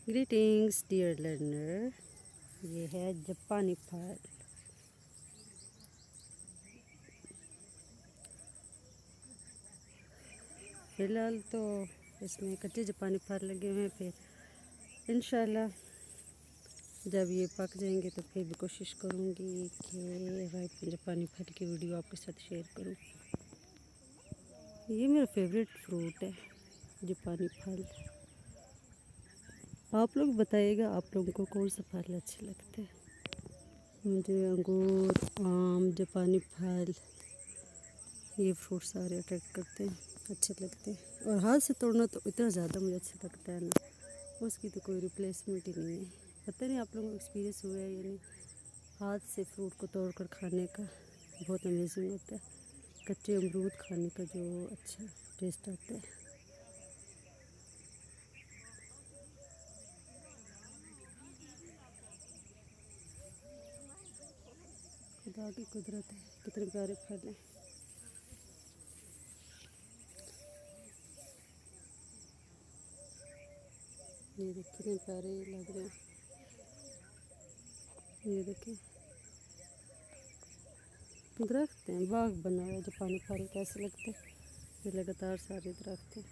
Greetings dear learner, ये है जापानी फल। फ़िलहाल तो इसमें कच्चे जापानी फल लगे हुए हैं, फिर इंशाल्लाह जब ये पक जाएंगे तो फिर भी कोशिश करूँगी कि राइप जापानी फल की वीडियो आपके साथ शेयर करूँ। ये मेरा फेवरेट फ्रूट है जापानी फल। आप लोग बताइएगा आप लोगों को कौन सा फल अच्छे लगते हैं। मुझे अंगूर, आम, जापानी फल, ये फ्रूट सारे अट्रैक्ट करते हैं, अच्छे लगते हैं। और हाथ से तोड़ना तो इतना ज़्यादा मुझे अच्छा लगता है ना, उसकी तो कोई रिप्लेसमेंट ही नहीं है। पता नहीं आप लोगों को एक्सपीरियंस हुआ है या नहीं, हाथ से फ्रूट को तोड़ कर खाने का बहुत अमेजिंग होता है। कच्चे अमरूद खाने का जो अच्छा टेस्ट आता है। खुदा की कुदरत है, कितने प्यारे फल हैं। ये देखिए कितने प्यारे लग रहे हैं। ये देखिए दरख्त हैं, बाग बना हुआ है जापानी फल कैसे लगते हैं। ये लगातार सारे दरख्त हैं।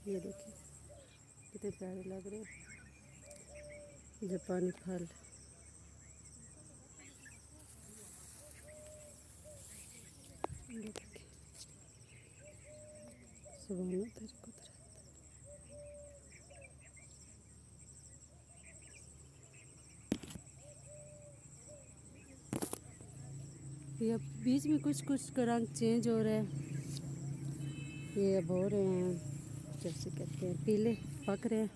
ये देखिए कितने प्यारे लग रहे हैं जापानी फल। ये देखिए सुभान अल्लाह तेरी कुदरत। ये अब बीच में कुछ कुछ का रंग चेंज हो रहा है। ये अब हो रहे हैं जैसे कहते हैं पीले, पक रहे हैं,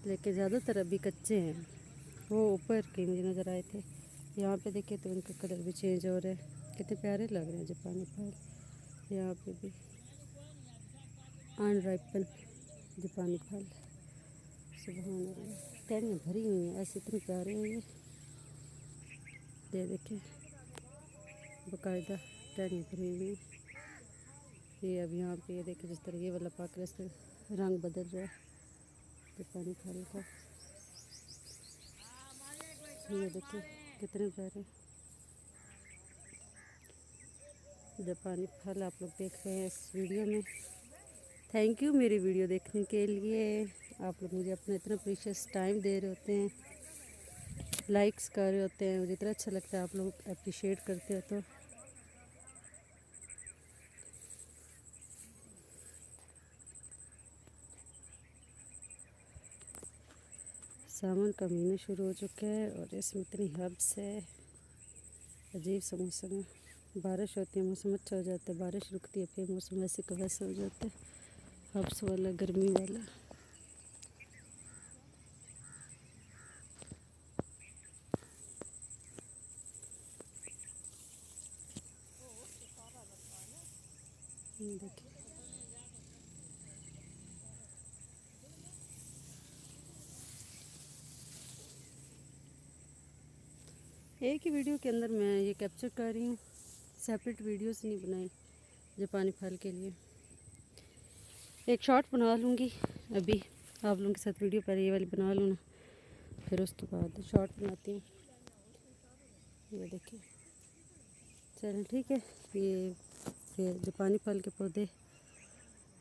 लेकिन ज़्यादातर अभी कच्चे हैं। वो ऊपर के मुझे नज़र आए थे, यहाँ पे देखिए तो उनका कलर भी चेंज हो रहा है। कितने प्यारे लग रहे हैं जापानी फल। यहाँ पे भी अनराइपन जापानी फल, सुभान अल्लाह, टहनियाँ भरी हुई हैं, ऐसे इतने प्यारे हैं ये देखिए बाकायदा टहनियाँ भरी हुई हैं। ये अब यहाँ पे ये देखिए जिस तरह ये वाला पक रहा है, रंग बदल रहा है जापानी फल का। ये देखिए कितने प्यारे जापानी फल आप लोग देख रहे हैं इस वीडियो में। थैंक यू मेरी वीडियो देखने के लिए। आप लोग मुझे अपना इतना प्रीशियस टाइम दे रहे होते हैं, लाइक्स कर रहे होते हैं, मुझे इतना अच्छा लगता है आप लोग अप्रिशिएट करते हो। तो सावन का महीना शुरू हो चुका है और इसमें इतनी हब्स है, अजीब सा मौसम है। बारिश होती है मौसम अच्छा हो जाता है, बारिश रुकती है फिर मौसम वैसे का वैसा हो जाता है, हब्स वाला, गर्मी वाला। देखिए एक ही वीडियो के अंदर मैं ये कैप्चर कर रही हूँ, सेपरेट वीडियोस नहीं बनाई जापानी फल के लिए। एक शॉर्ट बना लूँगी अभी आप लोगों के साथ, वीडियो पर ये वाली बना लूँ ना, फिर उसके बाद शॉर्ट बनाती हूँ। ये देखिए चलें ठीक है। ये फिर जापानी फल के पौधे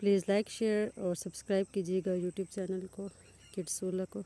प्लीज़ लाइक शेयर और सब्सक्राइब कीजिएगा यूट्यूब चैनल को, किड्सोला को।